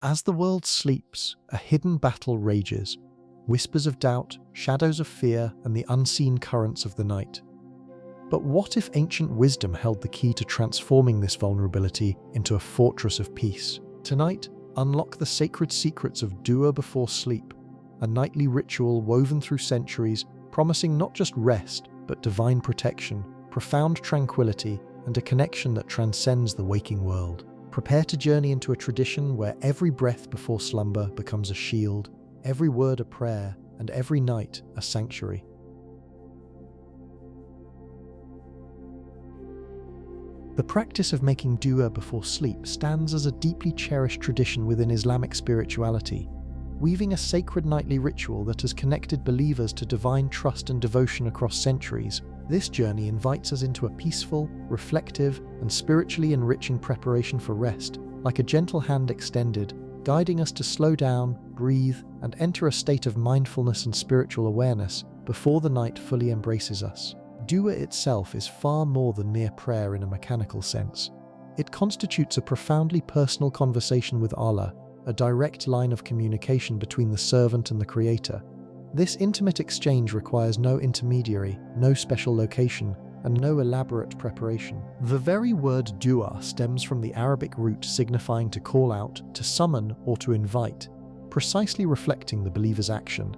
As the world sleeps, a hidden battle rages. Whispers of doubt, shadows of fear, and the unseen currents of the night. But what if ancient wisdom held the key to transforming this vulnerability into a fortress of peace? Tonight, unlock the sacred secrets of dua before sleep, a nightly ritual woven through centuries, promising not just rest, but divine protection, profound tranquility, and a connection that transcends the waking world. Prepare to journey into a tradition where every breath before slumber becomes a shield, every word a prayer, and every night a sanctuary. The practice of making dua before sleep stands as a deeply cherished tradition within Islamic spirituality, weaving a sacred nightly ritual that has connected believers to divine trust and devotion across centuries. This journey invites us into a peaceful, reflective, and spiritually enriching preparation for rest, like a gentle hand extended, guiding us to slow down, breathe, and enter a state of mindfulness and spiritual awareness before the night fully embraces us. Dua itself is far more than mere prayer in a mechanical sense. It constitutes a profoundly personal conversation with Allah, a direct line of communication between the servant and the Creator. This intimate exchange requires no intermediary, no special location, and no elaborate preparation. The very word dua stems from the Arabic root signifying to call out, to summon, or to invite, precisely reflecting the believer's action.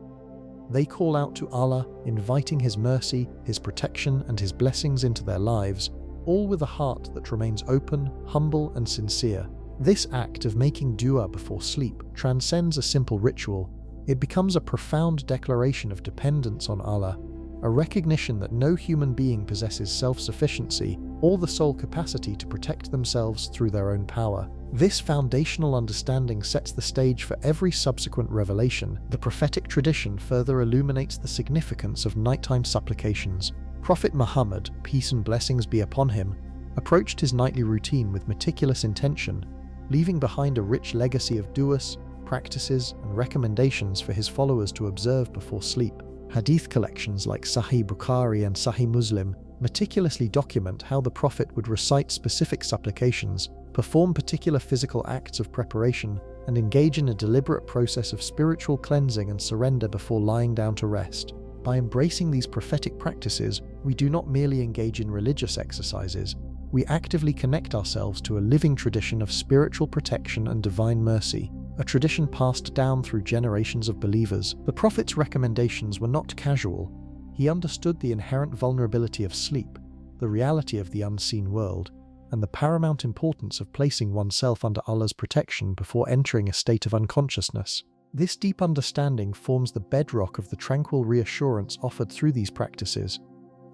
They call out to Allah, inviting His mercy, His protection, and His blessings into their lives, all with a heart that remains open, humble, and sincere. This act of making dua before sleep transcends a simple ritual. It becomes a profound declaration of dependence on Allah, a recognition that no human being possesses self-sufficiency or the sole capacity to protect themselves through their own power. This foundational understanding sets the stage for every subsequent revelation. The prophetic tradition further illuminates the significance of nighttime supplications. Prophet Muhammad, peace and blessings be upon him, approached his nightly routine with meticulous intention, leaving behind a rich legacy of du'as, practices, and recommendations for his followers to observe before sleep. Hadith collections like Sahih Bukhari and Sahih Muslim meticulously document how the Prophet would recite specific supplications, perform particular physical acts of preparation, and engage in a deliberate process of spiritual cleansing and surrender before lying down to rest. By embracing these prophetic practices, we do not merely engage in religious exercises, we actively connect ourselves to a living tradition of spiritual protection and divine mercy, a tradition passed down through generations of believers. The Prophet's recommendations were not casual. He understood the inherent vulnerability of sleep, the reality of the unseen world, and the paramount importance of placing oneself under Allah's protection before entering a state of unconsciousness. This deep understanding forms the bedrock of the tranquil reassurance offered through these practices,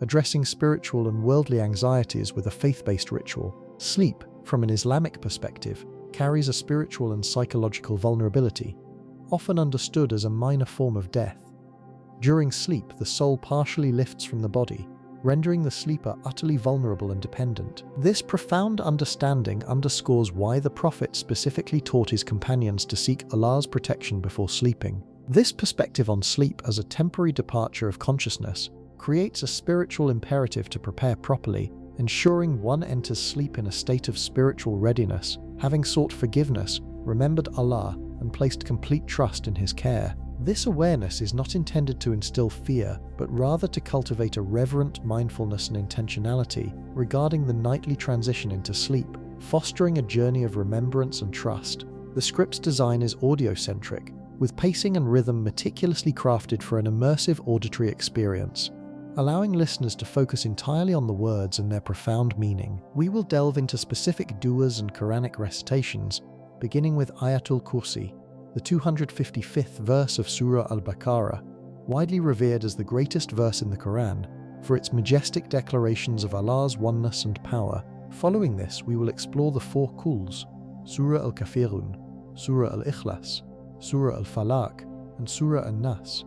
addressing spiritual and worldly anxieties with a faith-based ritual. Sleep, from an Islamic perspective, carries a spiritual and psychological vulnerability, often understood as a minor form of death. During sleep, the soul partially lifts from the body, rendering the sleeper utterly vulnerable and dependent. This profound understanding underscores why the Prophet specifically taught his companions to seek Allah's protection before sleeping. This perspective on sleep as a temporary departure of consciousness creates a spiritual imperative to prepare properly, ensuring one enters sleep in a state of spiritual readiness, having sought forgiveness, remembered Allah, and placed complete trust in His care. This awareness is not intended to instill fear, but rather to cultivate a reverent mindfulness and intentionality regarding the nightly transition into sleep, fostering a journey of remembrance and trust. The script's design is audio-centric, with pacing and rhythm meticulously crafted for an immersive auditory experience, allowing listeners to focus entirely on the words and their profound meaning. We will delve into specific du'as and Quranic recitations, beginning with Ayatul Kursi, the 255th verse of Surah Al-Baqarah, widely revered as the greatest verse in the Quran, for its majestic declarations of Allah's oneness and power. Following this, we will explore the four Quls, Surah Al-Kafirun, Surah Al-Ikhlas, Surah Al-Falaq, and Surah An-Nas.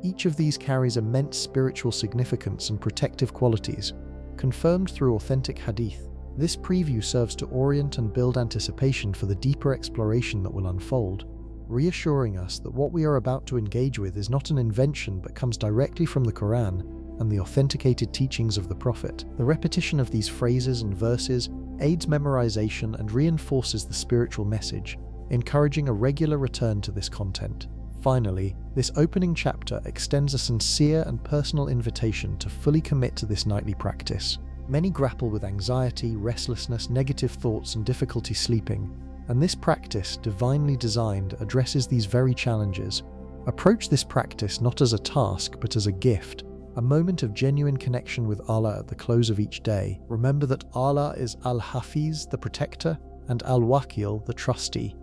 Each of these carries immense spiritual significance and protective qualities, confirmed through authentic hadith. This preview serves to orient and build anticipation for the deeper exploration that will unfold, reassuring us that what we are about to engage with is not an invention but comes directly from the Quran and the authenticated teachings of the Prophet. The repetition of these phrases and verses aids memorization and reinforces the spiritual message, encouraging a regular return to this content. Finally, this opening chapter extends a sincere and personal invitation to fully commit to this nightly practice. Many grapple with anxiety, restlessness, negative thoughts, and difficulty sleeping, and this practice, divinely designed, addresses these very challenges. Approach this practice not as a task, but as a gift, a moment of genuine connection with Allah at the close of each day. Remember that Allah is Al-Hafiz, the protector, and Al-Wakil, the trustee.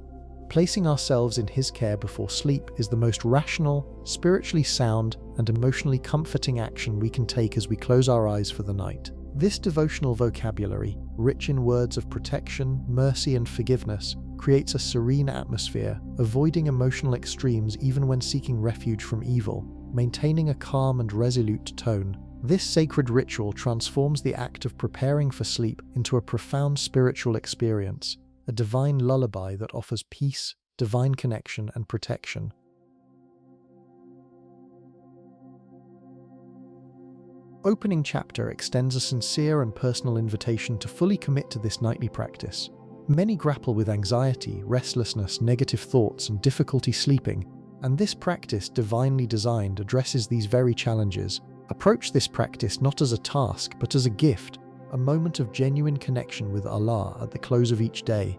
Placing ourselves in His care before sleep is the most rational, spiritually sound, and emotionally comforting action we can take as we close our eyes for the night. This devotional vocabulary, rich in words of protection, mercy, and forgiveness, creates a serene atmosphere, avoiding emotional extremes even when seeking refuge from evil, maintaining a calm and resolute tone. This sacred ritual transforms the act of preparing for sleep into a profound spiritual experience, a divine lullaby that offers peace, divine connection, and protection. Opening chapter extends a sincere and personal invitation to fully commit to this nightly practice. Many grapple with anxiety, restlessness, negative thoughts, and difficulty sleeping, and this practice, divinely designed, addresses these very challenges. Approach this practice not as a task, but as a gift, a moment of genuine connection with Allah at the close of each day.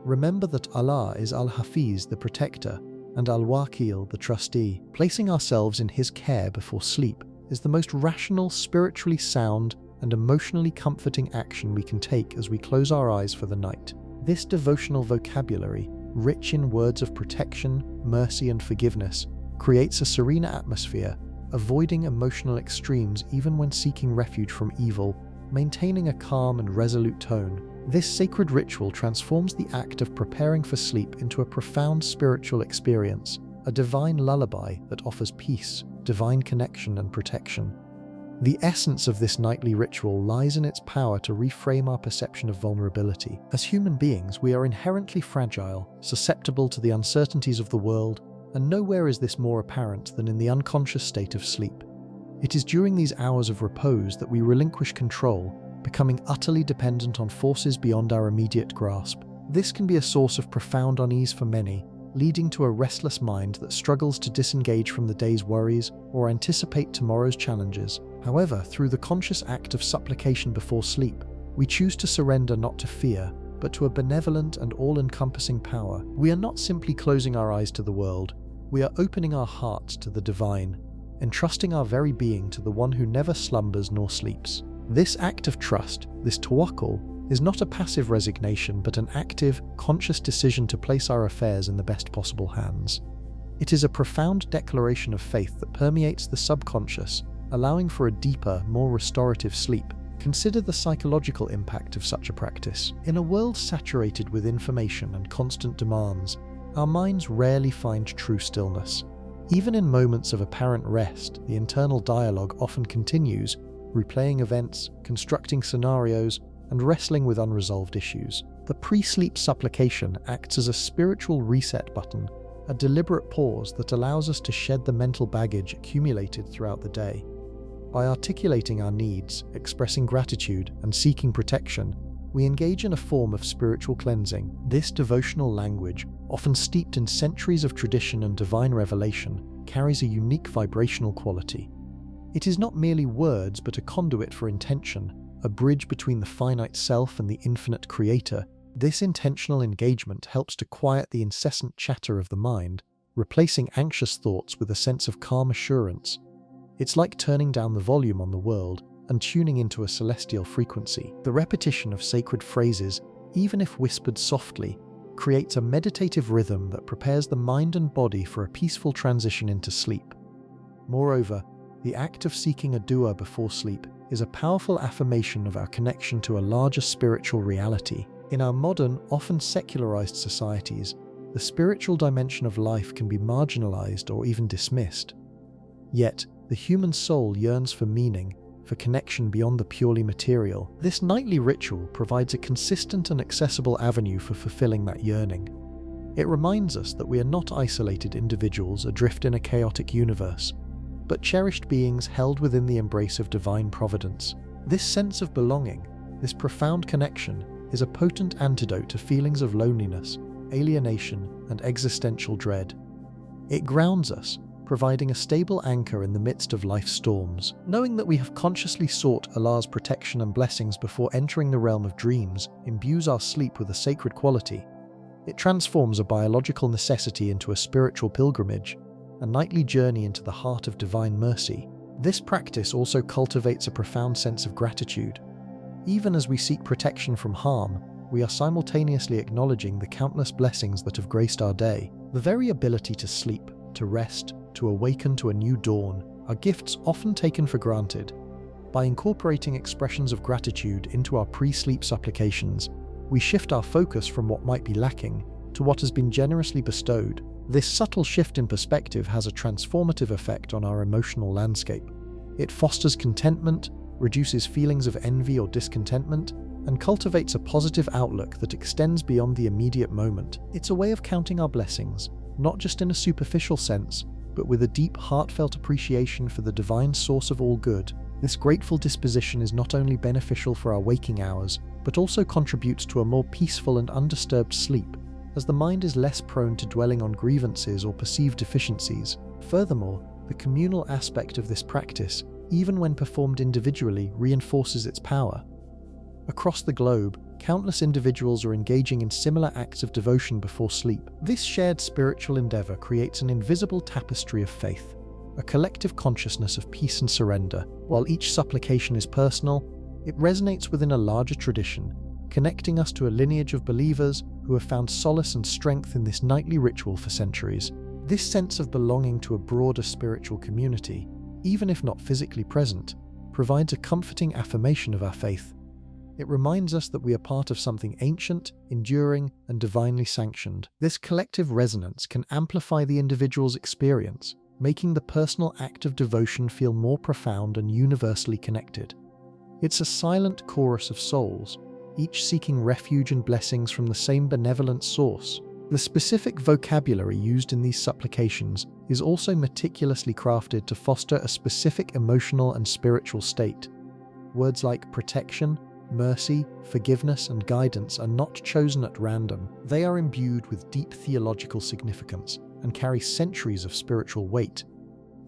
Remember that Allah is Al-Hafiz, the protector, and Al-Wakil, the trustee. Placing ourselves in His care before sleep is the most rational, spiritually sound, and emotionally comforting action we can take as we close our eyes for the night. This devotional vocabulary, rich in words of protection, mercy, and forgiveness, creates a serene atmosphere, avoiding emotional extremes even when seeking refuge from evil, maintaining a calm and resolute tone. This sacred ritual transforms the act of preparing for sleep into a profound spiritual experience, a divine lullaby that offers peace, divine connection, and protection. The essence of this nightly ritual lies in its power to reframe our perception of vulnerability. As human beings, we are inherently fragile, susceptible to the uncertainties of the world, and nowhere is this more apparent than in the unconscious state of sleep. It is during these hours of repose that we relinquish control, becoming utterly dependent on forces beyond our immediate grasp. This can be a source of profound unease for many, leading to a restless mind that struggles to disengage from the day's worries or anticipate tomorrow's challenges. However, through the conscious act of supplication before sleep, we choose to surrender not to fear, but to a benevolent and all-encompassing power. We are not simply closing our eyes to the world, we are opening our hearts to the divine, entrusting our very being to the one who never slumbers nor sleeps. This act of trust, this tawakkul, is not a passive resignation but an active, conscious decision to place our affairs in the best possible hands. It is a profound declaration of faith that permeates the subconscious, allowing for a deeper, more restorative sleep. Consider the psychological impact of such a practice. In a world saturated with information and constant demands, our minds rarely find true stillness. Even in moments of apparent rest, the internal dialogue often continues, replaying events, constructing scenarios, and wrestling with unresolved issues. The pre-sleep supplication acts as a spiritual reset button, a deliberate pause that allows us to shed the mental baggage accumulated throughout the day. By articulating our needs, expressing gratitude, and seeking protection, we engage in a form of spiritual cleansing. This devotional language, often steeped in centuries of tradition and divine revelation, carries a unique vibrational quality. It is not merely words but a conduit for intention, a bridge between the finite self and the infinite creator. This intentional engagement helps to quiet the incessant chatter of the mind, replacing anxious thoughts with a sense of calm assurance. It's like turning down the volume on the world and tuning into a celestial frequency. The repetition of sacred phrases, even if whispered softly, creates a meditative rhythm that prepares the mind and body for a peaceful transition into sleep. Moreover, the act of seeking a dua before sleep is a powerful affirmation of our connection to a larger spiritual reality. In our modern, often secularized societies, the spiritual dimension of life can be marginalized or even dismissed. Yet, the human soul yearns for meaning, for connection beyond the purely material. This nightly ritual provides a consistent and accessible avenue for fulfilling that yearning. It reminds us that we are not isolated individuals adrift in a chaotic universe, but cherished beings held within the embrace of divine providence. This sense of belonging, this profound connection, is a potent antidote to feelings of loneliness, alienation, and existential dread. It grounds us, providing a stable anchor in the midst of life's storms. Knowing that we have consciously sought Allah's protection and blessings before entering the realm of dreams imbues our sleep with a sacred quality. It transforms a biological necessity into a spiritual pilgrimage, a nightly journey into the heart of divine mercy. This practice also cultivates a profound sense of gratitude. Even as we seek protection from harm, we are simultaneously acknowledging the countless blessings that have graced our day. The very ability to sleep, to rest, to awaken to a new dawn are gifts often taken for granted. By incorporating expressions of gratitude into our pre-sleep supplications, we shift our focus from what might be lacking to what has been generously bestowed. This subtle shift in perspective has a transformative effect on our emotional landscape. It fosters contentment, reduces feelings of envy or discontentment, and cultivates a positive outlook that extends beyond the immediate moment. It's a way of counting our blessings, not just in a superficial sense, but with a deep, heartfelt appreciation for the divine source of all good. This grateful disposition is not only beneficial for our waking hours, but also contributes to a more peaceful and undisturbed sleep, as the mind is less prone to dwelling on grievances or perceived deficiencies. Furthermore, the communal aspect of this practice, even when performed individually, reinforces its power. Across the globe, countless individuals are engaging in similar acts of devotion before sleep. This shared spiritual endeavor creates an invisible tapestry of faith, a collective consciousness of peace and surrender. While each supplication is personal, it resonates within a larger tradition, connecting us to a lineage of believers who have found solace and strength in this nightly ritual for centuries. This sense of belonging to a broader spiritual community, even if not physically present, provides a comforting affirmation of our faith. It reminds us that we are part of something ancient, enduring, and divinely sanctioned. This collective resonance can amplify the individual's experience, making the personal act of devotion feel more profound and universally connected. It's a silent chorus of souls, each seeking refuge and blessings from the same benevolent source. The specific vocabulary used in these supplications is also meticulously crafted to foster a specific emotional and spiritual state. Words like protection, mercy, forgiveness, and guidance are not chosen at random. They are imbued with deep theological significance and carry centuries of spiritual weight.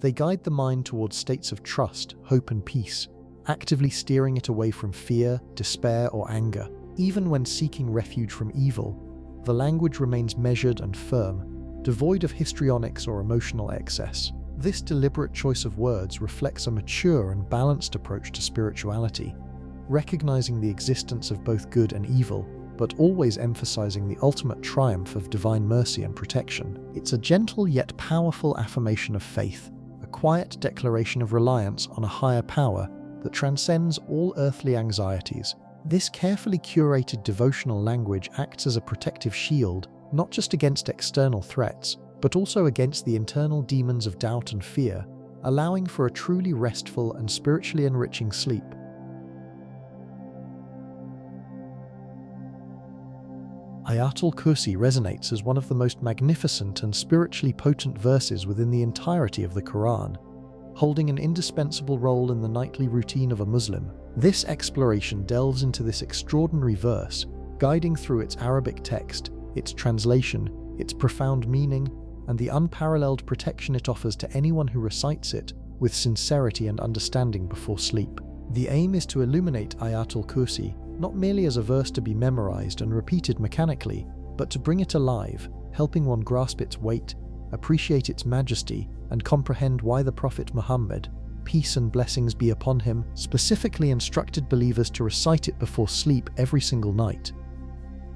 They guide the mind towards states of trust, hope, and peace, actively steering it away from fear, despair, or anger. Even when seeking refuge from evil, the language remains measured and firm, devoid of histrionics or emotional excess. This deliberate choice of words reflects a mature and balanced approach to spirituality, recognizing the existence of both good and evil, but always emphasizing the ultimate triumph of divine mercy and protection. It's a gentle yet powerful affirmation of faith, a quiet declaration of reliance on a higher power that transcends all earthly anxieties. This carefully curated devotional language acts as a protective shield, not just against external threats, but also against the internal demons of doubt and fear, allowing for a truly restful and spiritually enriching sleep. Ayatul Kursi resonates as one of the most magnificent and spiritually potent verses within the entirety of the Quran, holding an indispensable role in the nightly routine of a Muslim. This exploration delves into this extraordinary verse, guiding through its Arabic text, its translation, its profound meaning, and the unparalleled protection it offers to anyone who recites it with sincerity and understanding before sleep. The aim is to illuminate Ayatul Kursi not merely as a verse to be memorized and repeated mechanically, but to bring it alive, helping one grasp its weight, appreciate its majesty, and comprehend why the Prophet Muhammad, peace and blessings be upon him, specifically instructed believers to recite it before sleep every single night.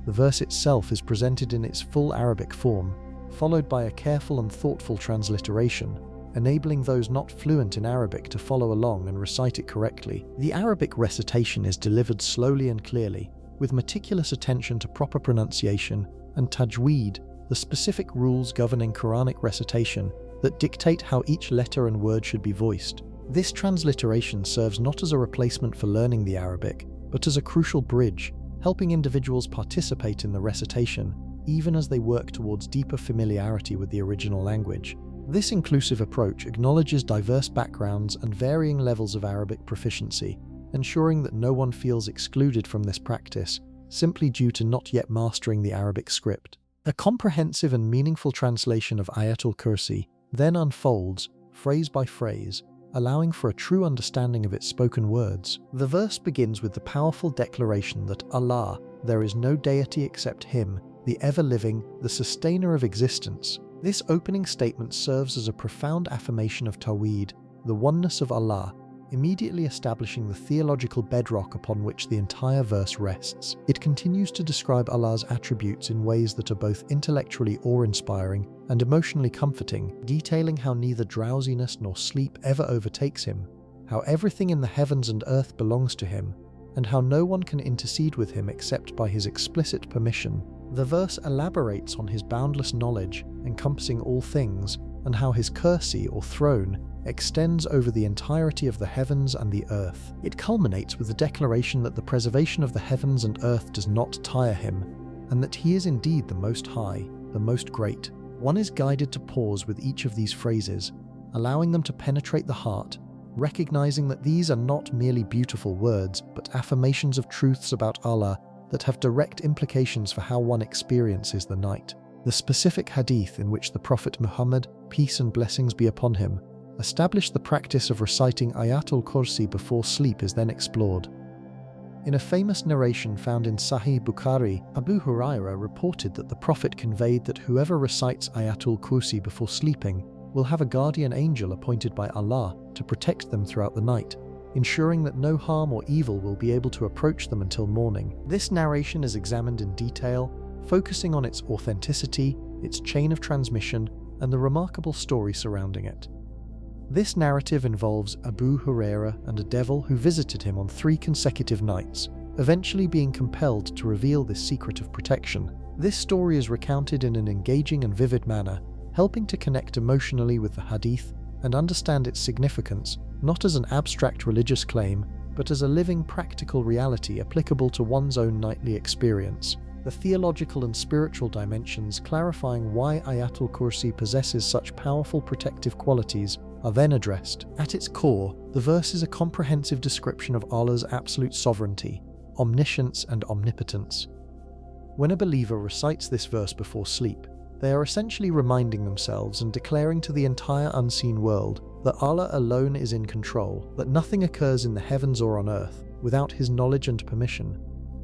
The verse itself is presented in its full Arabic form, followed by a careful and thoughtful transliteration, enabling those not fluent in Arabic to follow along and recite it correctly. The Arabic recitation is delivered slowly and clearly, with meticulous attention to proper pronunciation and tajweed, the specific rules governing Quranic recitation that dictate how each letter and word should be voiced. This transliteration serves not as a replacement for learning the Arabic, but as a crucial bridge, helping individuals participate in the recitation, even as they work towards deeper familiarity with the original language. This inclusive approach acknowledges diverse backgrounds and varying levels of Arabic proficiency, ensuring that no one feels excluded from this practice simply due to not yet mastering the Arabic script. A comprehensive and meaningful translation of Ayatul Kursi then unfolds, phrase by phrase, allowing for a true understanding of its spoken words. The verse begins with the powerful declaration that Allah, there is no deity except Him, the ever-living, the sustainer of existence. This opening statement serves as a profound affirmation of Tawheed, the oneness of Allah, immediately establishing the theological bedrock upon which the entire verse rests. It continues to describe Allah's attributes in ways that are both intellectually awe-inspiring and emotionally comforting, detailing how neither drowsiness nor sleep ever overtakes Him, how everything in the heavens and earth belongs to Him, and how no one can intercede with Him except by His explicit permission. The verse elaborates on His boundless knowledge, encompassing all things, and how His kursi, or throne, extends over the entirety of the heavens and the earth. It culminates with the declaration that the preservation of the heavens and earth does not tire Him, and that He is indeed the Most High, the Most Great. One is guided to pause with each of these phrases, allowing them to penetrate the heart, recognizing that these are not merely beautiful words, but affirmations of truths about Allah that have direct implications for how one experiences the night. The specific hadith in which the Prophet Muhammad, peace and blessings be upon him, established the practice of reciting Ayatul Kursi before sleep is then explored. In a famous narration found in Sahih Bukhari, Abu Hurairah reported that the Prophet conveyed that whoever recites Ayatul Kursi before sleeping will have a guardian angel appointed by Allah to protect them throughout the night, ensuring that no harm or evil will be able to approach them until morning. This narration is examined in detail, focusing on its authenticity, its chain of transmission, and the remarkable story surrounding it. This narrative involves Abu Hurairah and a devil who visited him on 3 consecutive nights, eventually being compelled to reveal this secret of protection. This story is recounted in an engaging and vivid manner, helping to connect emotionally with the hadith and understand its significance, not as an abstract religious claim, but as a living practical reality applicable to one's own nightly experience. The theological and spiritual dimensions clarifying why Ayatul Kursi possesses such powerful protective qualities are then addressed. At its core, the verse is a comprehensive description of Allah's absolute sovereignty, omniscience and omnipotence. When a believer recites this verse before sleep, they are essentially reminding themselves and declaring to the entire unseen world that Allah alone is in control, that nothing occurs in the heavens or on earth without His knowledge and permission,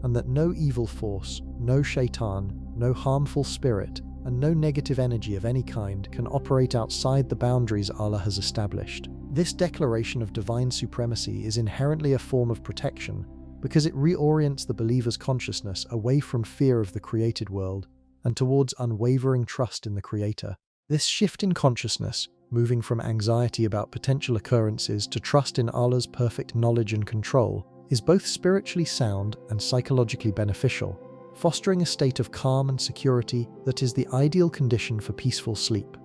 and that no evil force, no shaitan, no harmful spirit, and no negative energy of any kind can operate outside the boundaries Allah has established. This declaration of divine supremacy is inherently a form of protection because it reorients the believer's consciousness away from fear of the created world and towards unwavering trust in the Creator. This shift in consciousness, moving from anxiety about potential occurrences to trust in Allah's perfect knowledge and control, is both spiritually sound and psychologically beneficial, fostering a state of calm and security that is the ideal condition for peaceful sleep.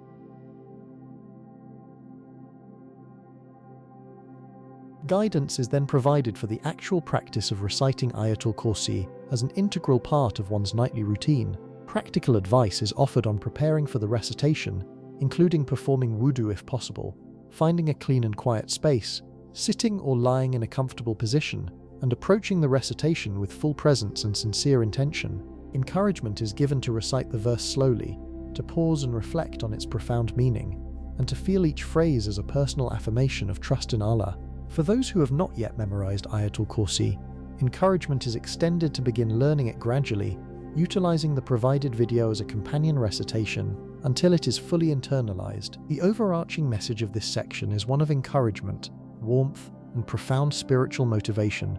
Guidance is then provided for the actual practice of reciting Ayatul Kursi as an integral part of one's nightly routine. Practical advice is offered on preparing for the recitation, including performing wudu if possible, finding a clean and quiet space, sitting or lying in a comfortable position, and approaching the recitation with full presence and sincere intention. Encouragement is given to recite the verse slowly, to pause and reflect on its profound meaning, and to feel each phrase as a personal affirmation of trust in Allah. For those who have not yet memorized Ayatul Kursi, encouragement is extended to begin learning it gradually, utilizing the provided video as a companion recitation until it is fully internalized. The overarching message of this section is one of encouragement, warmth, and profound spiritual motivation,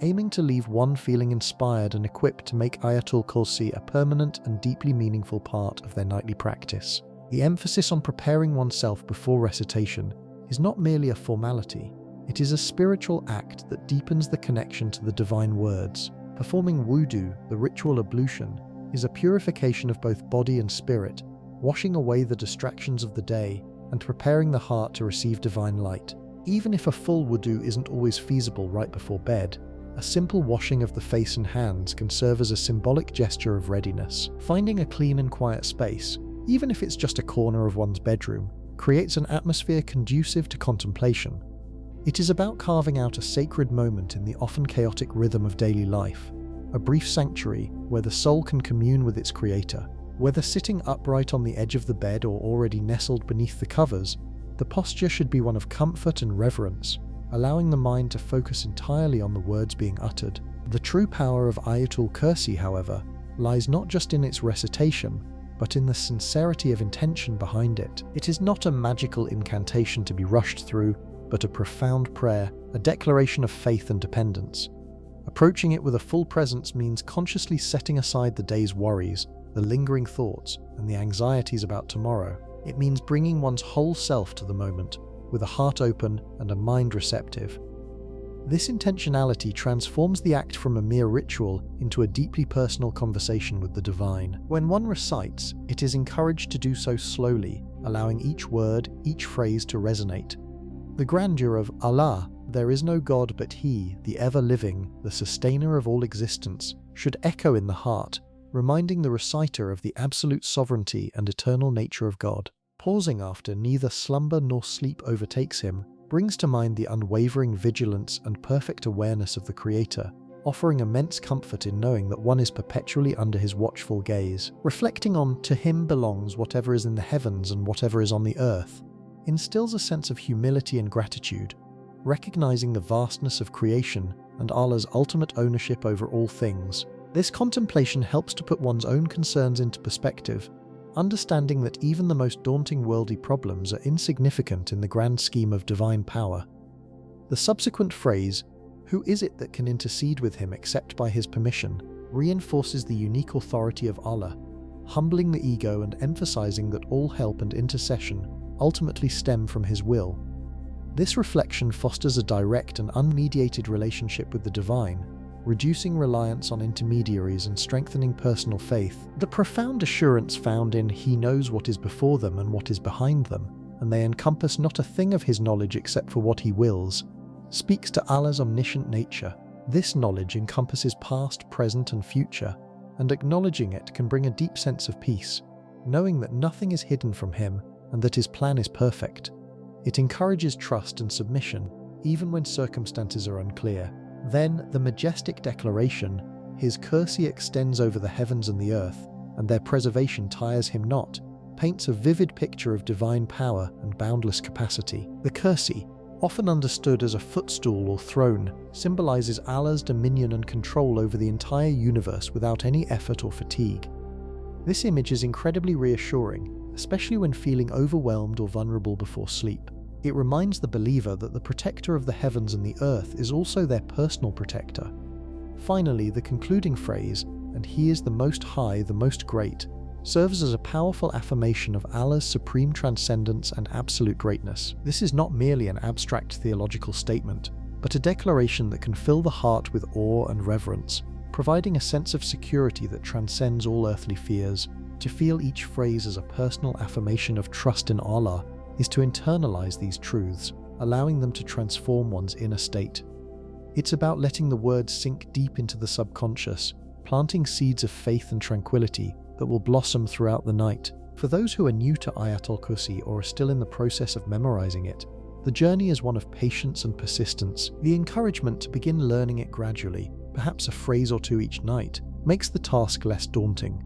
aiming to leave one feeling inspired and equipped to make Ayatul Kursi a permanent and deeply meaningful part of their nightly practice. The emphasis on preparing oneself before recitation is not merely a formality, it is a spiritual act that deepens the connection to the divine words. Performing wudu, the ritual ablution, is a purification of both body and spirit, washing away the distractions of the day and preparing the heart to receive divine light. Even if a full wudu isn't always feasible right before bed, a simple washing of the face and hands can serve as a symbolic gesture of readiness. Finding a clean and quiet space, even if it's just a corner of one's bedroom, creates an atmosphere conducive to contemplation. It is about carving out a sacred moment in the often chaotic rhythm of daily life, a brief sanctuary where the soul can commune with its Creator. Whether sitting upright on the edge of the bed or already nestled beneath the covers, the posture should be one of comfort and reverence, allowing the mind to focus entirely on the words being uttered. The true power of Ayatul Kursi, however, lies not just in its recitation, but in the sincerity of intention behind it. It is not a magical incantation to be rushed through, but a profound prayer, a declaration of faith and dependence. Approaching it with a full presence means consciously setting aside the day's worries, the lingering thoughts, and the anxieties about tomorrow. It means bringing one's whole self to the moment, with a heart open and a mind receptive. This intentionality transforms the act from a mere ritual into a deeply personal conversation with the divine. When one recites, it is encouraged to do so slowly, allowing each word, each phrase to resonate. The grandeur of Allah, there is no God but He, the ever-living, the sustainer of all existence, should echo in the heart, reminding the reciter of the absolute sovereignty and eternal nature of God. Pausing after neither slumber nor sleep overtakes him brings to mind the unwavering vigilance and perfect awareness of the Creator, offering immense comfort in knowing that one is perpetually under His watchful gaze. Reflecting on "to Him belongs whatever is in the heavens and whatever is on the earth" instills a sense of humility and gratitude, recognizing the vastness of creation and Allah's ultimate ownership over all things. This contemplation helps to put one's own concerns into perspective, understanding that even the most daunting worldly problems are insignificant in the grand scheme of divine power. The subsequent phrase, "Who is it that can intercede with him except by his permission?" reinforces the unique authority of Allah, humbling the ego and emphasizing that all help and intercession ultimately stem from His will. This reflection fosters a direct and unmediated relationship with the divine, reducing reliance on intermediaries and strengthening personal faith. The profound assurance found in "He knows what is before them and what is behind them, and they encompass not a thing of His knowledge except for what He wills," speaks to Allah's omniscient nature. This knowledge encompasses past, present, and future, and acknowledging it can bring a deep sense of peace, knowing that nothing is hidden from Him and that His plan is perfect. It encourages trust and submission, even when circumstances are unclear. Then, the majestic declaration, "His Kursi extends over the heavens and the earth, and their preservation tires Him not," paints a vivid picture of divine power and boundless capacity. The Kursi, often understood as a footstool or throne, symbolizes Allah's dominion and control over the entire universe without any effort or fatigue. This image is incredibly reassuring, especially when feeling overwhelmed or vulnerable before sleep. It reminds the believer that the protector of the heavens and the earth is also their personal protector. Finally, the concluding phrase, "and He is the Most High, the Most Great," serves as a powerful affirmation of Allah's supreme transcendence and absolute greatness. This is not merely an abstract theological statement, but a declaration that can fill the heart with awe and reverence, providing a sense of security that transcends all earthly fears. To feel each phrase as a personal affirmation of trust in Allah is to internalize these truths, allowing them to transform one's inner state. It's about letting the words sink deep into the subconscious, planting seeds of faith and tranquility that will blossom throughout the night. For those who are new to Ayatul Kursi or are still in the process of memorizing it, the journey is one of patience and persistence. The encouragement to begin learning it gradually, perhaps a phrase or two each night, makes the task less daunting.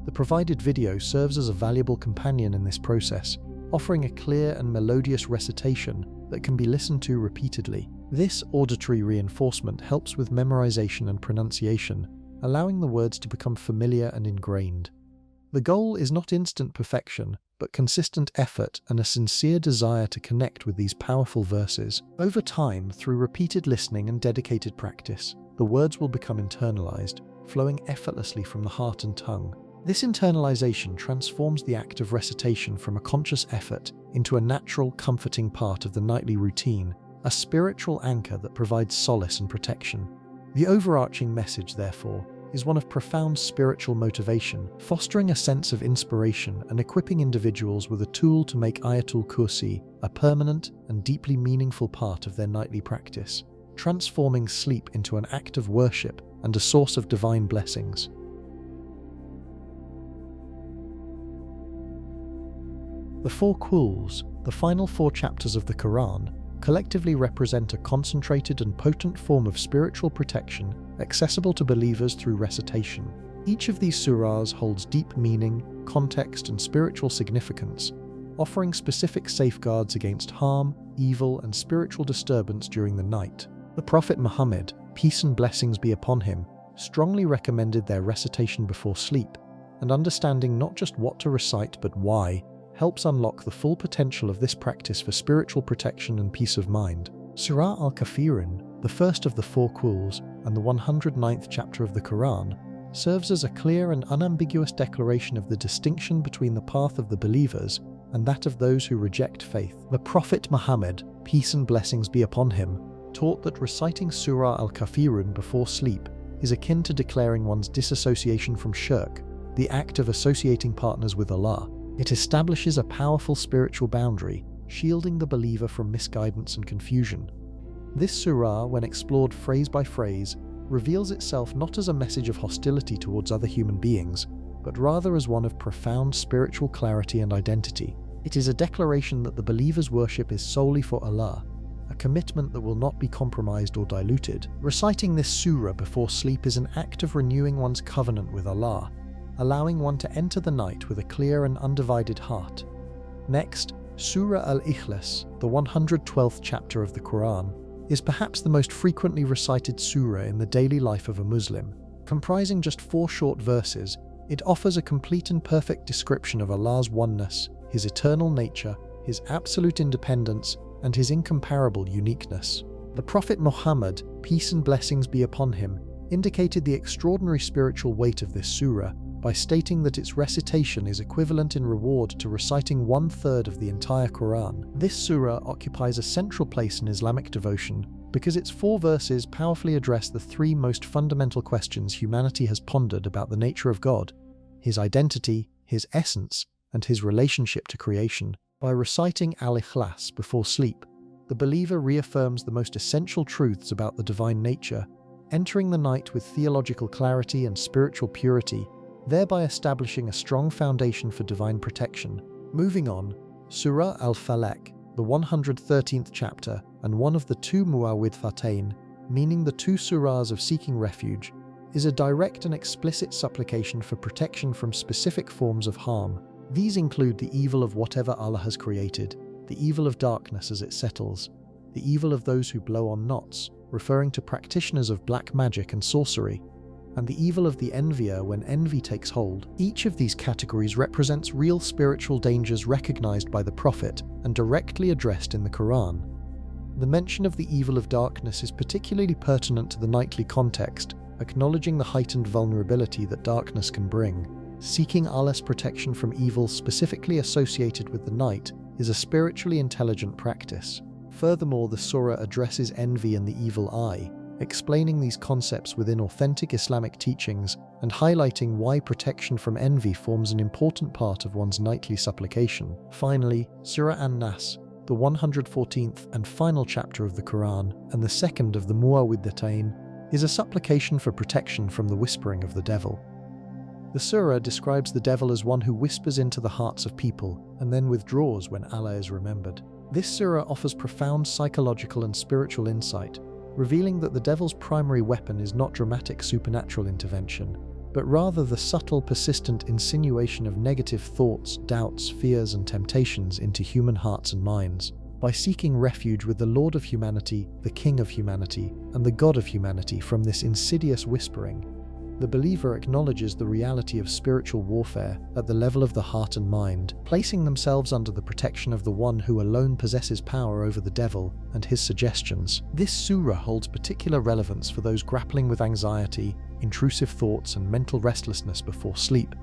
The provided video serves as a valuable companion in this process, offering a clear and melodious recitation that can be listened to repeatedly. This auditory reinforcement helps with memorization and pronunciation, allowing the words to become familiar and ingrained. The goal is not instant perfection, but consistent effort and a sincere desire to connect with these powerful verses. Over time, through repeated listening and dedicated practice, the words will become internalized, flowing effortlessly from the heart and tongue. This internalization transforms the act of recitation from a conscious effort into a natural, comforting part of the nightly routine, a spiritual anchor that provides solace and protection. The overarching message, therefore, is one of profound spiritual motivation, fostering a sense of inspiration and equipping individuals with a tool to make Ayatul Kursi a permanent and deeply meaningful part of their nightly practice, transforming sleep into an act of worship and a source of divine blessings. The four quls, the final four chapters of the Quran, collectively represent a concentrated and potent form of spiritual protection accessible to believers through recitation. Each of these surahs holds deep meaning, context, and spiritual significance, offering specific safeguards against harm, evil, and spiritual disturbance during the night. The Prophet Muhammad, peace and blessings be upon him, strongly recommended their recitation before sleep, and understanding not just what to recite but why helps unlock the full potential of this practice for spiritual protection and peace of mind. Surah Al-Kafirun, the first of the four quls and the 109th chapter of the Quran, serves as a clear and unambiguous declaration of the distinction between the path of the believers and that of those who reject faith. The Prophet Muhammad, peace and blessings be upon him, taught that reciting Surah Al-Kafirun before sleep is akin to declaring one's disassociation from shirk, the act of associating partners with Allah. It establishes a powerful spiritual boundary, shielding the believer from misguidance and confusion. This surah, when explored phrase by phrase, reveals itself not as a message of hostility towards other human beings, but rather as one of profound spiritual clarity and identity. It is a declaration that the believer's worship is solely for Allah, a commitment that will not be compromised or diluted. Reciting this surah before sleep is an act of renewing one's covenant with Allah, allowing one to enter the night with a clear and undivided heart. Next, Surah Al-Ikhlas, the 112th chapter of the Quran, is perhaps the most frequently recited surah in the daily life of a Muslim. Comprising just 4 short verses, it offers a complete and perfect description of Allah's oneness, His eternal nature, His absolute independence, and His incomparable uniqueness. The Prophet Muhammad, peace and blessings be upon him, indicated the extraordinary spiritual weight of this surah by stating that its recitation is equivalent in reward to reciting 1/3 of the entire Quran. This surah occupies a central place in Islamic devotion because its 4 verses powerfully address the 3 most fundamental questions humanity has pondered about the nature of God, His identity, His essence, and His relationship to creation. By reciting Al-Ikhlas before sleep, the believer reaffirms the most essential truths about the divine nature, entering the night with theological clarity and spiritual purity, thereby establishing a strong foundation for divine protection. Moving on, Surah Al-Falaq, the 113th chapter and one of the 2 Muawwidhatayn, meaning the 2 surahs of seeking refuge, is a direct and explicit supplication for protection from specific forms of harm. These include the evil of whatever Allah has created, the evil of darkness as it settles, the evil of those who blow on knots, referring to practitioners of black magic and sorcery, and the evil of the envier when envy takes hold. Each of these categories represents real spiritual dangers recognized by the Prophet and directly addressed in the Quran. The mention of the evil of darkness is particularly pertinent to the nightly context, acknowledging the heightened vulnerability that darkness can bring. Seeking Allah's protection from evil specifically associated with the night is a spiritually intelligent practice. Furthermore, the surah addresses envy and the evil eye, explaining these concepts within authentic Islamic teachings and highlighting why protection from envy forms an important part of one's nightly supplication. Finally, Surah An-Nas, the 114th and final chapter of the Quran and the second of the Muawwidhatayn, is a supplication for protection from the whispering of the devil. The surah describes the devil as one who whispers into the hearts of people and then withdraws when Allah is remembered. This surah offers profound psychological and spiritual insight, revealing that the devil's primary weapon is not dramatic supernatural intervention, but rather the subtle, persistent insinuation of negative thoughts, doubts, fears, and temptations into human hearts and minds. By seeking refuge with the Lord of humanity, the King of humanity, and the God of humanity from this insidious whispering, the believer acknowledges the reality of spiritual warfare at the level of the heart and mind, placing themselves under the protection of the one who alone possesses power over the devil and his suggestions. This surah holds particular relevance for those grappling with anxiety, intrusive thoughts, and mental restlessness before sleep,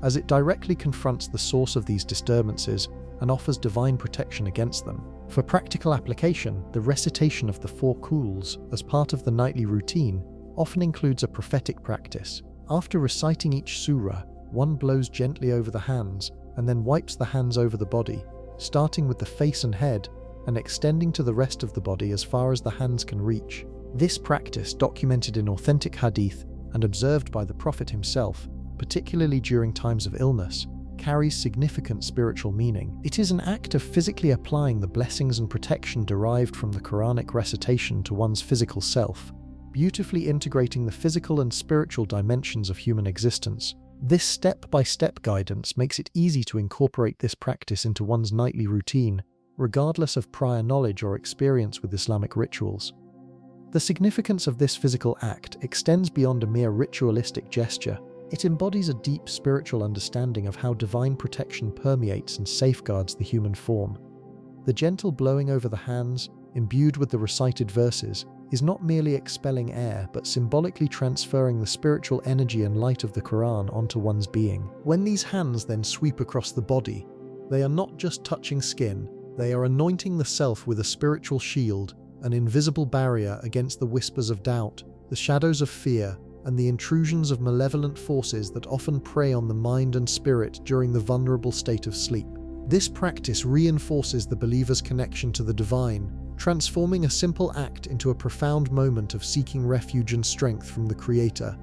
as it directly confronts the source of these disturbances and offers divine protection against them. For practical application, the recitation of the 4 quls as part of the nightly routine often includes a prophetic practice. After reciting each surah, one blows gently over the hands and then wipes the hands over the body, starting with the face and head and extending to the rest of the body as far as the hands can reach. This practice, documented in authentic hadith and observed by the Prophet himself, particularly during times of illness, carries significant spiritual meaning. It is an act of physically applying the blessings and protection derived from the Quranic recitation to one's physical self, beautifully integrating the physical and spiritual dimensions of human existence. This step-by-step guidance makes it easy to incorporate this practice into one's nightly routine, regardless of prior knowledge or experience with Islamic rituals. The significance of this physical act extends beyond a mere ritualistic gesture. It embodies a deep spiritual understanding of how divine protection permeates and safeguards the human form. The gentle blowing over the hands, imbued with the recited verses, is not merely expelling air but symbolically transferring the spiritual energy and light of the Quran onto one's being. When these hands then sweep across the body, they are not just touching skin, they are anointing the self with a spiritual shield, an invisible barrier against the whispers of doubt, the shadows of fear, and the intrusions of malevolent forces that often prey on the mind and spirit during the vulnerable state of sleep. This practice reinforces the believer's connection to the divine, transforming a simple act into a profound moment of seeking refuge and strength from the Creator.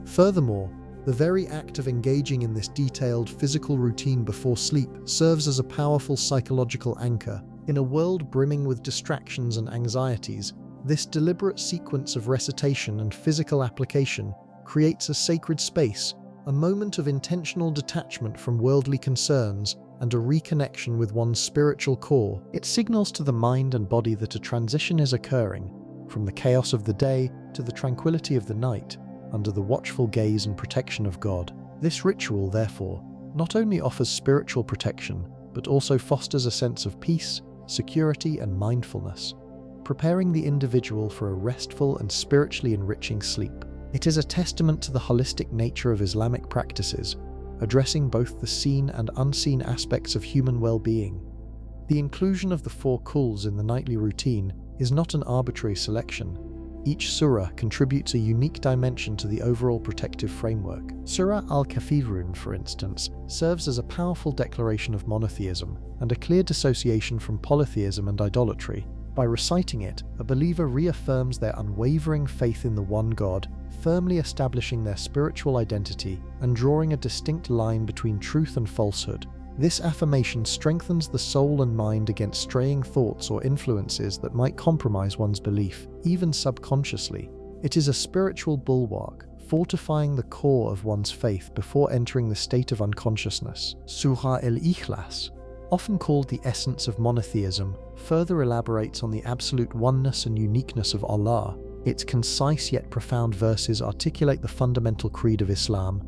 Furthermore, the very act of engaging in this detailed physical routine before sleep serves as a powerful psychological anchor. In a world brimming with distractions and anxieties, this deliberate sequence of recitation and physical application creates a sacred space, a moment of intentional detachment from worldly concerns and a reconnection with one's spiritual core. It signals to the mind and body that a transition is occurring, from the chaos of the day to the tranquility of the night, under the watchful gaze and protection of God. This ritual, therefore, not only offers spiritual protection, but also fosters a sense of peace, security, and mindfulness, preparing the individual for a restful and spiritually enriching sleep. It is a testament to the holistic nature of Islamic practices, addressing both the seen and unseen aspects of human well-being. The inclusion of the 4 quls in the nightly routine is not an arbitrary selection. Each surah contributes a unique dimension to the overall protective framework. Surah al-Kafirun, for instance, serves as a powerful declaration of monotheism and a clear dissociation from polytheism and idolatry. By reciting it, a believer reaffirms their unwavering faith in the one God, firmly establishing their spiritual identity and drawing a distinct line between truth and falsehood. This affirmation strengthens the soul and mind against straying thoughts or influences that might compromise one's belief, even subconsciously. It is a spiritual bulwark, fortifying the core of one's faith before entering the state of unconsciousness. Surah al-Ikhlas, often called the essence of monotheism, further elaborates on the absolute oneness and uniqueness of Allah. Its concise yet profound verses articulate the fundamental creed of Islam,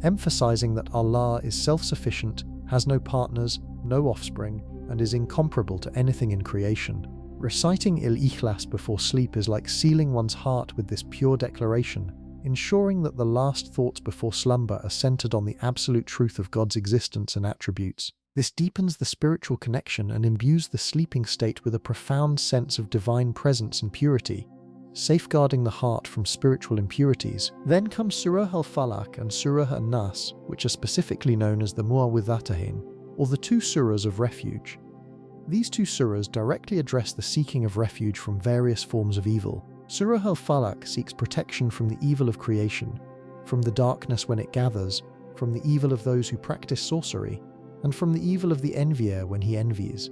emphasizing that Allah is self-sufficient, has no partners, no offspring, and is incomparable to anything in creation. Reciting al-Ikhlas before sleep is like sealing one's heart with this pure declaration, ensuring that the last thoughts before slumber are centered on the absolute truth of God's existence and attributes. This deepens the spiritual connection and imbues the sleeping state with a profound sense of divine presence and purity, safeguarding the heart from spiritual impurities. Then comes Surah al-Falaq and Surah al-Nas, which are specifically known as the Mu'awwidhatayn, or the 2 surahs of refuge. These 2 surahs directly address the seeking of refuge from various forms of evil. Surah al-Falaq seeks protection from the evil of creation, from the darkness when it gathers, from the evil of those who practice sorcery, and from the evil of the envier when he envies.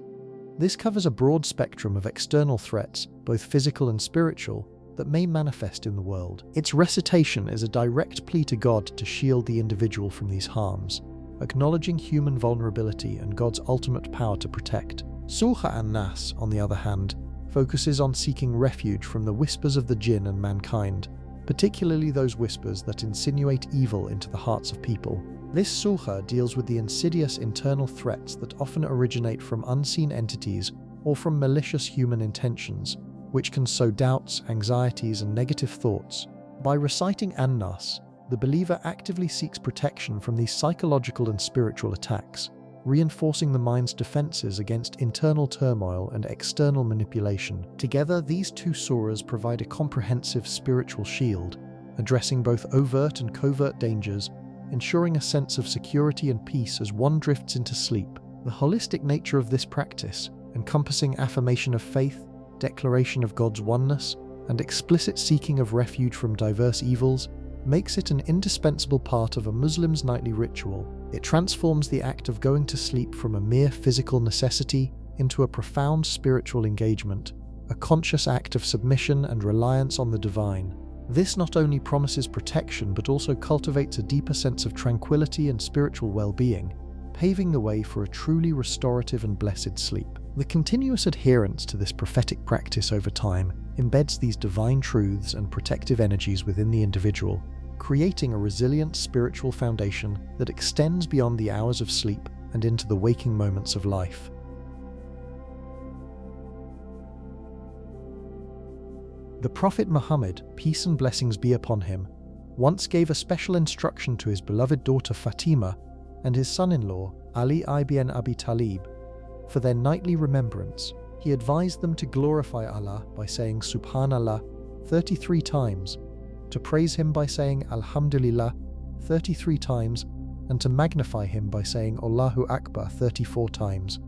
This covers a broad spectrum of external threats, both physical and spiritual, that may manifest in the world. Its recitation is a direct plea to God to shield the individual from these harms, acknowledging human vulnerability and God's ultimate power to protect. Surah an-Nas, on the other hand, focuses on seeking refuge from the whispers of the jinn and mankind, particularly those whispers that insinuate evil into the hearts of people. This surah deals with the insidious internal threats that often originate from unseen entities or from malicious human intentions, which can sow doubts, anxieties, and negative thoughts. By reciting An-Nas, the believer actively seeks protection from these psychological and spiritual attacks, reinforcing the mind's defenses against internal turmoil and external manipulation. Together, these 2 surahs provide a comprehensive spiritual shield, addressing both overt and covert dangers, ensuring a sense of security and peace as one drifts into sleep. The holistic nature of this practice, encompassing affirmation of faith, declaration of God's oneness, and explicit seeking of refuge from diverse evils, makes it an indispensable part of a Muslim's nightly ritual. It transforms the act of going to sleep from a mere physical necessity into a profound spiritual engagement, a conscious act of submission and reliance on the divine. This not only promises protection but also cultivates a deeper sense of tranquility and spiritual well-being, paving the way for a truly restorative and blessed sleep. The continuous adherence to this prophetic practice over time embeds these divine truths and protective energies within the individual, creating a resilient spiritual foundation that extends beyond the hours of sleep and into the waking moments of life. The Prophet Muhammad, peace and blessings be upon him, once gave a special instruction to his beloved daughter Fatima and his son-in-law Ali ibn Abi Talib. For their nightly remembrance, he advised them to glorify Allah by saying Subhanallah 33 times, to praise Him by saying Alhamdulillah 33 times, and to magnify Him by saying Allahu Akbar 34 times,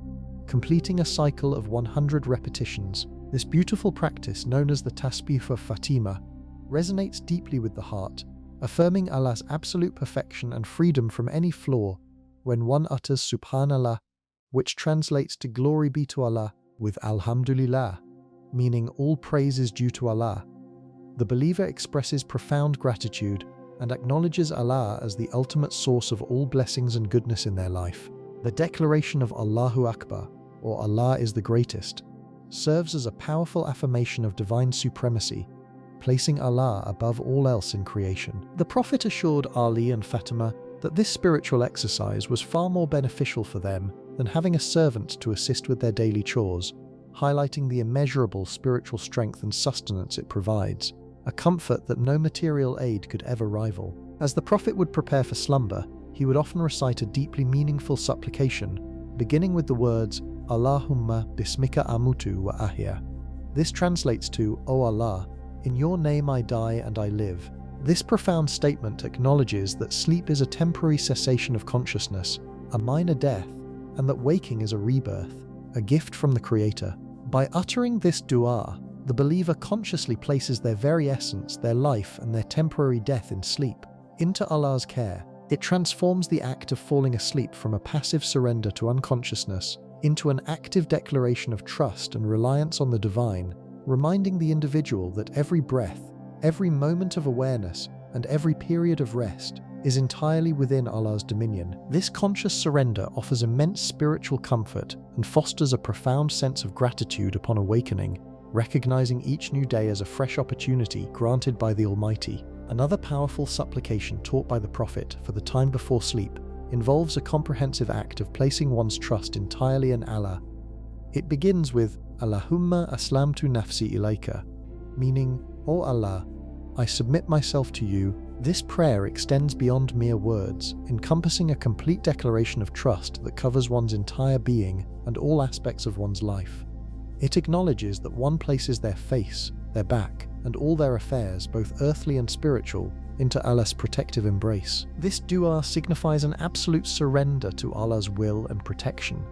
completing a cycle of 100 repetitions. This beautiful practice, known as the Tasbih of Fatima, resonates deeply with the heart, affirming Allah's absolute perfection and freedom from any flaw when one utters Subhanallah, which translates to glory be to Allah, with Alhamdulillah, meaning all praise is due to Allah. The believer expresses profound gratitude and acknowledges Allah as the ultimate source of all blessings and goodness in their life. The declaration of Allahu Akbar, or Allah is the greatest, serves as a powerful affirmation of divine supremacy, placing Allah above all else in creation. The Prophet assured Ali and Fatima that this spiritual exercise was far more beneficial for them than having a servant to assist with their daily chores, highlighting the immeasurable spiritual strength and sustenance it provides, a comfort that no material aid could ever rival. As the Prophet would prepare for slumber, he would often recite a deeply meaningful supplication, beginning with the words, Allahumma bismika amutu wa ahya. This translates to, O Allah, in your name I die and I live. This profound statement acknowledges that sleep is a temporary cessation of consciousness, a minor death, and that waking is a rebirth, a gift from the Creator. By uttering this dua, the believer consciously places their very essence, their life, and their temporary death in sleep into Allah's care. It transforms the act of falling asleep from a passive surrender to unconsciousness into an active declaration of trust and reliance on the divine, reminding the individual that every breath, every moment of awareness, and every period of rest is entirely within Allah's dominion. This conscious surrender offers immense spiritual comfort and fosters a profound sense of gratitude upon awakening, recognizing each new day as a fresh opportunity granted by the Almighty. Another powerful supplication taught by the Prophet for the time before sleep involves a comprehensive act of placing one's trust entirely in Allah. It begins with Allahumma aslamtu nafsi ilayka, meaning, O Allah, I submit myself to you. This prayer extends beyond mere words, encompassing a complete declaration of trust that covers one's entire being and all aspects of one's life. It acknowledges that one places their face, their back, and all their affairs, both earthly and spiritual, into Allah's protective embrace. This dua signifies an absolute surrender to Allah's will and protection,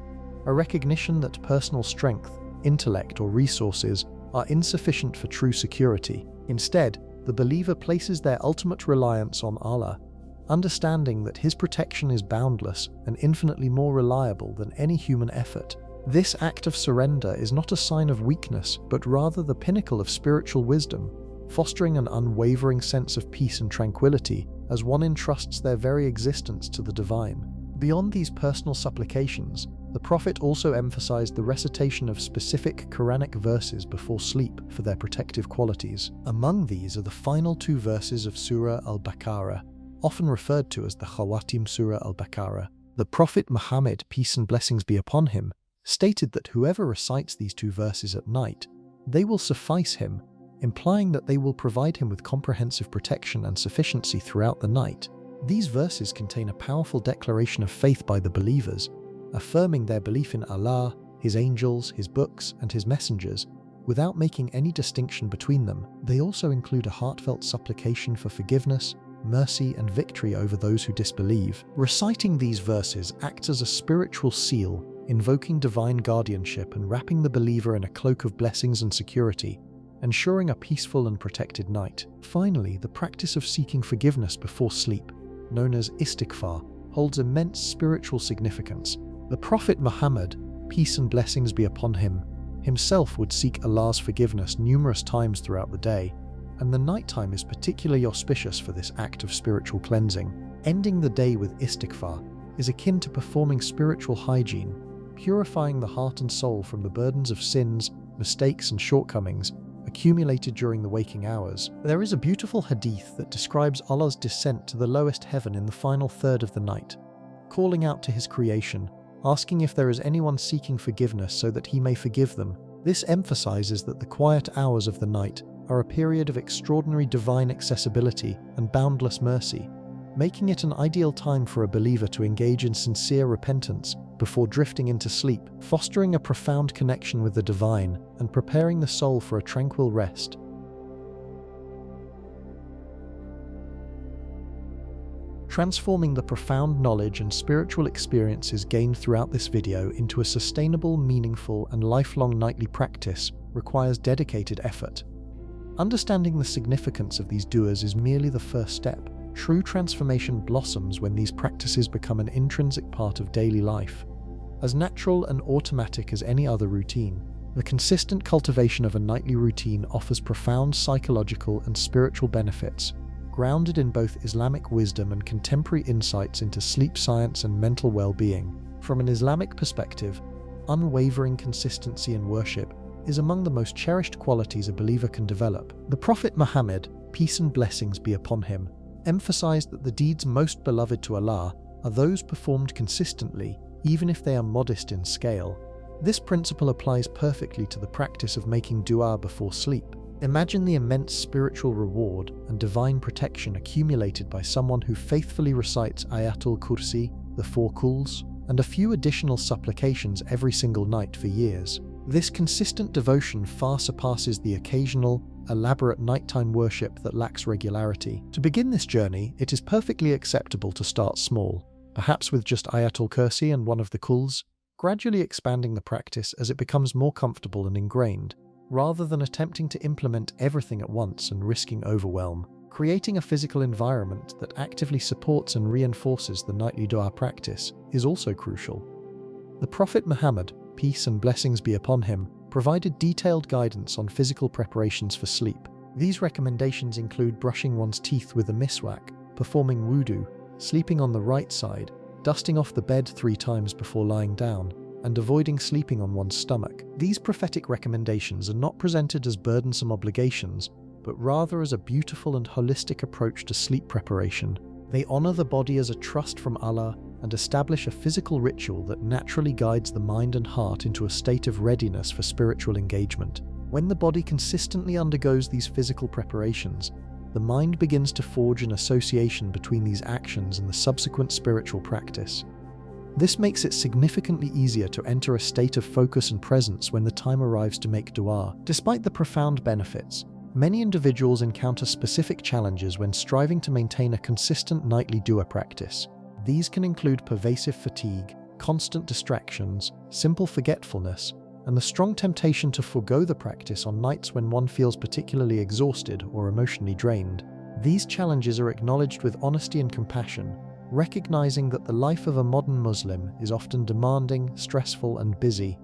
a recognition that personal strength, intellect, or resources are insufficient for true security. Instead, the believer places their ultimate reliance on Allah, understanding that His protection is boundless and infinitely more reliable than any human effort. This act of surrender is not a sign of weakness, but rather the pinnacle of spiritual wisdom, fostering an unwavering sense of peace and tranquility as one entrusts their very existence to the divine. Beyond these personal supplications, the Prophet also emphasized the recitation of specific Quranic verses before sleep for their protective qualities. Among these are the final two verses of Surah Al-Baqarah, often referred to as the Khawatim Surah Al-Baqarah. The Prophet Muhammad, peace and blessings be upon him, stated that whoever recites these two verses at night, they will suffice him, implying that they will provide him with comprehensive protection and sufficiency throughout the night. These verses contain a powerful declaration of faith by the believers, affirming their belief in Allah, His angels, His books, and His messengers, without making any distinction between them. They also include a heartfelt supplication for forgiveness, mercy, and victory over those who disbelieve. Reciting these verses acts as a spiritual seal, invoking divine guardianship and wrapping the believer in a cloak of blessings and security, ensuring a peaceful and protected night. Finally, the practice of seeking forgiveness before sleep, known as istighfar, holds immense spiritual significance. The Prophet Muhammad, peace and blessings be upon him, himself would seek Allah's forgiveness numerous times throughout the day, and the nighttime is particularly auspicious for this act of spiritual cleansing. Ending the day with istighfar is akin to performing spiritual hygiene, purifying the heart and soul from the burdens of sins, mistakes, and shortcomings accumulated during the waking hours. There is a beautiful hadith that describes Allah's descent to the lowest heaven in the final third of the night, calling out to his creation, asking if there is anyone seeking forgiveness so that he may forgive them. This emphasizes that the quiet hours of the night are a period of extraordinary divine accessibility and boundless mercy, making it an ideal time for a believer to engage in sincere repentance before drifting into sleep, fostering a profound connection with the divine and preparing the soul for a tranquil rest. Transforming the profound knowledge and spiritual experiences gained throughout this video into a sustainable, meaningful, and lifelong nightly practice requires dedicated effort. Understanding the significance of these du'as is merely the first step. True transformation blossoms when these practices become an intrinsic part of daily life. As natural and automatic as any other routine, the consistent cultivation of a nightly routine offers profound psychological and spiritual benefits, grounded in both Islamic wisdom and contemporary insights into sleep science and mental well-being. From an Islamic perspective, unwavering consistency in worship is among the most cherished qualities a believer can develop. The Prophet Muhammad, peace and blessings be upon him, emphasized that the deeds most beloved to Allah are those performed consistently, even if they are modest in scale. This principle applies perfectly to the practice of making dua before sleep. Imagine the immense spiritual reward and divine protection accumulated by someone who faithfully recites Ayatul Kursi, the 4 Quls, and a few additional supplications every single night for years. This consistent devotion far surpasses the occasional, elaborate nighttime worship that lacks regularity. To begin this journey, it is perfectly acceptable to start small, perhaps with just Ayatul Kursi and one of the Quls, gradually expanding the practice as it becomes more comfortable and ingrained, rather than attempting to implement everything at once and risking overwhelm. Creating a physical environment that actively supports and reinforces the nightly dua practice is also crucial. The Prophet Muhammad, peace and blessings be upon him, provided detailed guidance on physical preparations for sleep. These recommendations include brushing one's teeth with a miswak, performing wudu, sleeping on the right side, dusting off the bed 3 times before lying down, and avoiding sleeping on one's stomach. These prophetic recommendations are not presented as burdensome obligations, but rather as a beautiful and holistic approach to sleep preparation. They honor the body as a trust from Allah and establish a physical ritual that naturally guides the mind and heart into a state of readiness for spiritual engagement. When the body consistently undergoes these physical preparations, the mind begins to forge an association between these actions and the subsequent spiritual practice. This makes it significantly easier to enter a state of focus and presence when the time arrives to make dua. Despite the profound benefits, many individuals encounter specific challenges when striving to maintain a consistent nightly dua practice. These can include pervasive fatigue, constant distractions, simple forgetfulness, and the strong temptation to forego the practice on nights when one feels particularly exhausted or emotionally drained. These challenges are acknowledged with honesty and compassion, recognizing that the life of a modern Muslim is often demanding, stressful, and busy.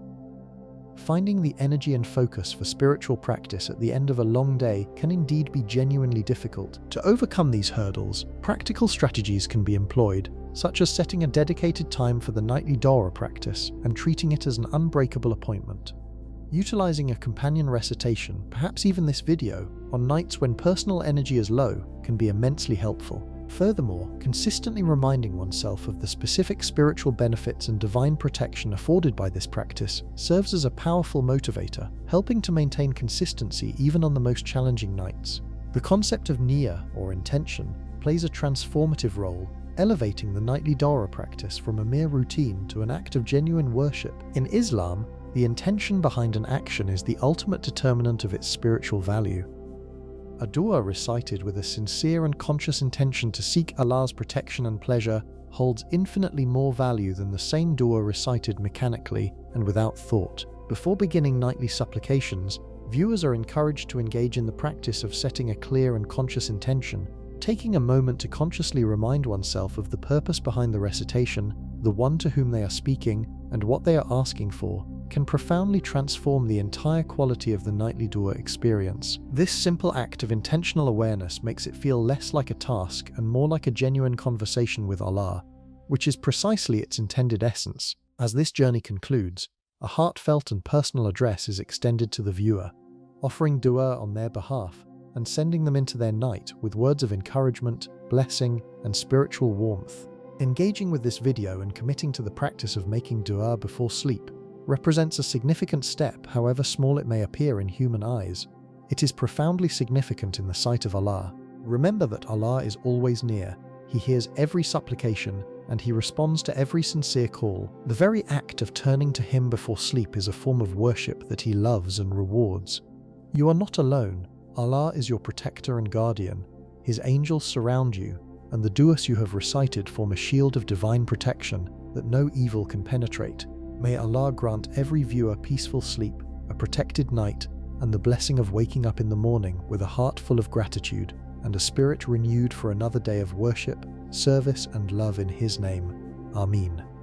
Finding the energy and focus for spiritual practice at the end of a long day can indeed be genuinely difficult. To overcome these hurdles, practical strategies can be employed, such as setting a dedicated time for the nightly dua practice and treating it as an unbreakable appointment. Utilizing a companion recitation, perhaps even this video, on nights when personal energy is low can be immensely helpful. Furthermore, consistently reminding oneself of the specific spiritual benefits and divine protection afforded by this practice serves as a powerful motivator, helping to maintain consistency even on the most challenging nights. The concept of niyyah, or intention, plays a transformative role, elevating the nightly dua practice from a mere routine to an act of genuine worship. In Islam, the intention behind an action is the ultimate determinant of its spiritual value. A dua recited with a sincere and conscious intention to seek Allah's protection and pleasure holds infinitely more value than the same dua recited mechanically and without thought. Before beginning nightly supplications, viewers are encouraged to engage in the practice of setting a clear and conscious intention, taking a moment to consciously remind oneself of the purpose behind the recitation, the one to whom they are speaking, and what they are asking for. can profoundly transform the entire quality of the nightly dua experience. This simple act of intentional awareness makes it feel less like a task and more like a genuine conversation with Allah, which is precisely its intended essence. As this journey concludes, a heartfelt and personal address is extended to the viewer, offering dua on their behalf and sending them into their night with words of encouragement, blessing, and spiritual warmth. Engaging with this video and committing to the practice of making dua before sleep represents a significant step, however small it may appear in human eyes. It is profoundly significant in the sight of Allah. Remember that Allah is always near. He hears every supplication and He responds to every sincere call. The very act of turning to Him before sleep is a form of worship that He loves and rewards. You are not alone. Allah is your protector and guardian. His angels surround you, and the du'as you have recited form a shield of divine protection that no evil can penetrate. May Allah grant every viewer peaceful sleep, a protected night, and the blessing of waking up in the morning with a heart full of gratitude and a spirit renewed for another day of worship, service, and love in His name. Ameen.